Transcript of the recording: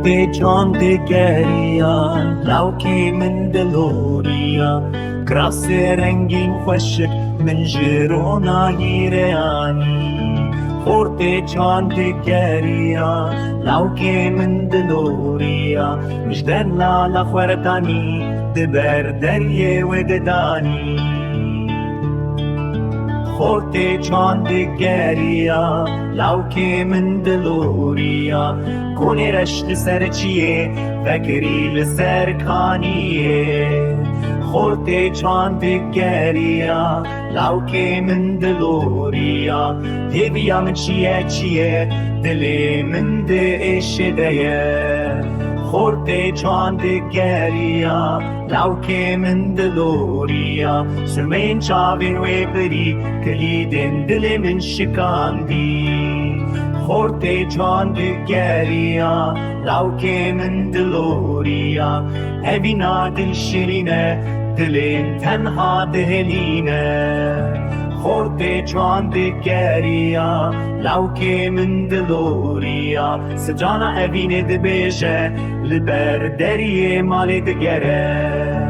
خورده جان دگریان لاوکی من دلوریا کراس رنگین خوشک من جرونا گیریانی خورده جان دگریان لاوکی من دلوریا مجدن لالا خوردانی دبر دریه وددانی خورده جان دگریا لاوکی من دلوریا کنی رشت سر چیه فکری لسر کانیه خورده جان دگریا لاوکی من دلوریا دیویا من چیه دلی من دهش دیه خورده جان دگریا لاوکی من دلوریا سرمین چاوین وی بری کلیدن دل من شکاندی خورده جان دگریا لاوکی من دلوریا اوینا دل شرینه دلین تنها دهلینه خورده جان دگریا لاوکی من دلوریا سجانا اوینه دبیشه لبر دریه مال دگره